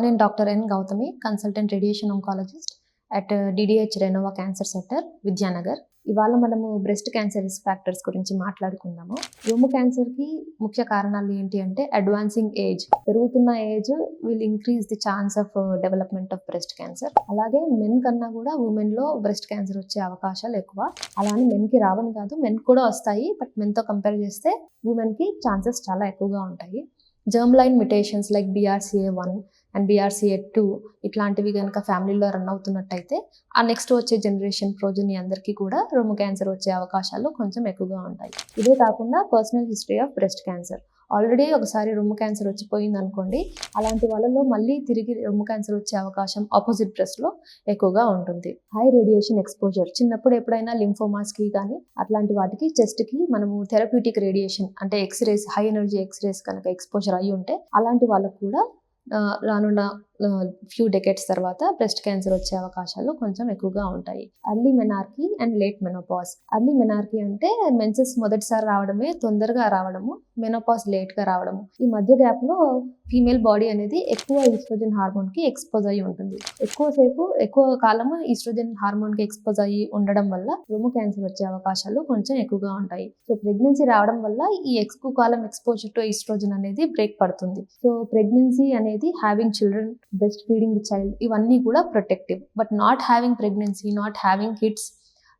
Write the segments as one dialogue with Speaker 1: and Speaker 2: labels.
Speaker 1: నేను doctor N Gautami, consultant radiation oncologist at DDH Renova cancer centre, Vidyanagar. ఇవాళ మనము breast cancer risk factors గురించి మాట్లాడుకుందాము. రొమ్ము క్యాన్సర్కి ముఖ్య కారణాలు ఏంటి అంటే అడ్వాన్సింగ్ ఏజ్, పెరుగుతున్న age will increase the chance of development of breast cancer. అలాగే మెన్ కన్నా కూడా ఉమెన్లో బ్రెస్ట్ క్యాన్సర్ వచ్చే అవకాశాలు ఎక్కువ. అలానే మెన్కి రావని కాదు, మెన్ కూడా వస్తాయి, బట్ మెన్తో కంపేర్ చేస్తే ఉమెన్కి ఛాన్సెస్ చాలా ఎక్కువగా ఉంటాయి. Germ line mutations like BRCA1 and BRCA2 ఇట్లాంటివి కనుక ఫ్యామిలీలో రన్ అవుతున్నట్టయితే ఆ నెక్స్ట్ వచ్చే జనరేషన్ ప్రోజని అందరికీ కూడా రొమ్ము క్యాన్సర్ వచ్చే అవకాశాలు కొంచెం ఎక్కువగా ఉంటాయి. ఇదే కాకుండా personal history of breast cancer, already ఒకసారి రొమ్ము క్యాన్సర్ వచ్చిపోయింది అనుకోండి, అలాంటి వాళ్ళలో మళ్ళీ తిరిగి రొమ్ము క్యాన్సర్ వచ్చే అవకాశం ఆపోజిట్ బ్రెస్ట్లో ఎక్కువగా ఉంటుంది. హై రేడియేషన్ ఎక్స్పోజర్, చిన్నప్పుడు ఎప్పుడైనా లింఫోమాస్కి కానీ అట్లాంటి వాటికి చెస్ట్కి మనము థెరప్యూటిక్ రేడియేషన్ అంటే ఎక్స్రేస్, హై ఎనర్జీ ఎక్స్రేస్ కనుక ఎక్స్పోజర్ అయ్యి ఉంటే అలాంటి వాళ్ళకు కూడా రానున్న ఫ్యూ డెకెట్స్ తర్వాత బ్రెస్ట్ క్యాన్సర్ వచ్చే అవకాశాలు కొంచెం ఎక్కువగా ఉంటాయి. Early menarche and late menopause. Early menarche అంటే మెన్సెస్ మొదటిసారి రావడమే తొందరగా రావడము, మెనోపాజ్ లేట్గా రావడము. ఈ మధ్య గ్యాప్లో ఫీమేల్ బాడీ అనేది ఎక్కువ ఈస్ట్రోజన్ హార్మోన్కి ఎక్స్పోజ్ అయ్యి ఉంటుంది. ఎక్కువ కాలము ఈస్ట్రోజన్ హార్మోన్కి ఎక్స్పోజ్ అయ్యి ఉండడం వల్ల రొమ్ము క్యాన్సర్ వచ్చే అవకాశాలు కొంచెం ఎక్కువగా ఉంటాయి. సో ప్రెగ్నెన్సీ రావడం వల్ల ఈ ఎక్కువ కాలం ఎక్స్పోజర్ టు ఈస్ట్రోజన్ అనేది బ్రేక్ పడుతుంది. సో ప్రెగ్నెన్సీ అనేది having children, breast feeding the child, ఇవన్నీ కూడా protective. But not having pregnancy, not having kids,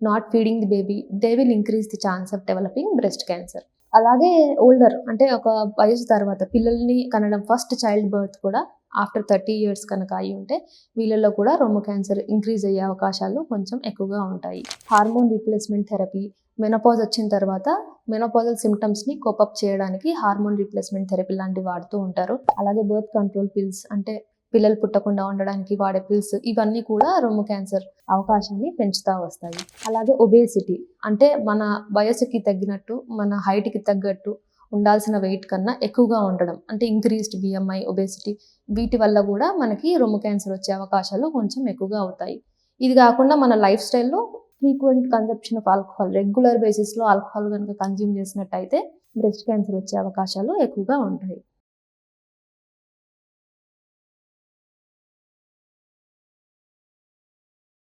Speaker 1: not feeding the baby, they will increase the chance of developing breast cancer. అలాగే older అంటే ఒక వయసు తర్వాత పిల్లల్ని కనడం, ఫస్ట్ చైల్డ్ బర్త్ కూడా ఆఫ్టర్ 30 years కనుక అయి ఉంటే వీళ్ళల్లో కూడా రొమ్ము క్యాన్సర్ ఇంక్రీజ్ అయ్యే అవకాశాలు కొంచెం ఎక్కువగా ఉంటాయి. హార్మోన్ రీప్లేస్మెంట్ థెరపీ, మెనోపాజ్ వచ్చిన తర్వాత మెనోపాజల్ సిమ్టమ్స్ని కోపప్ చేయడానికి హార్మోన్ రీప్లేస్మెంట్ థెరపీ లాంటివి వాడుతూ ఉంటారు. అలాగే బర్త్ కంట్రోల్ పిల్స్ అంటే పిల్లలు పుట్టకుండా ఉండడానికి వాడే పిల్స్, ఇవన్నీ కూడా రొమ్ము క్యాన్సర్ అవకాశాన్ని పెంచుతూ వస్తాయి. అలాగే ఒబేసిటీ అంటే మన వయసుకి తగ్గినట్టు, మన హైట్కి తగ్గట్టు ఉండాల్సిన వెయిట్ కన్నా ఎక్కువగా ఉండడం అంటే ఇంక్రీజ్డ్ BMI, ఒబేసిటీ, వీటి వల్ల కూడా మనకి రొమ్ము క్యాన్సర్ వచ్చే అవకాశాలు కొంచెం ఎక్కువగా అవుతాయి. ఇది కాకుండా మన లైఫ్ స్టైల్లో frequent consumption of alcohol, regular బేసిస్లో ఆల్కహాల్ కనుక కన్జ్యూమ్ చేసినట్టయితే బ్రెస్ట్ క్యాన్సర్ వచ్చే అవకాశాలు ఎక్కువగా ఉంటాయి.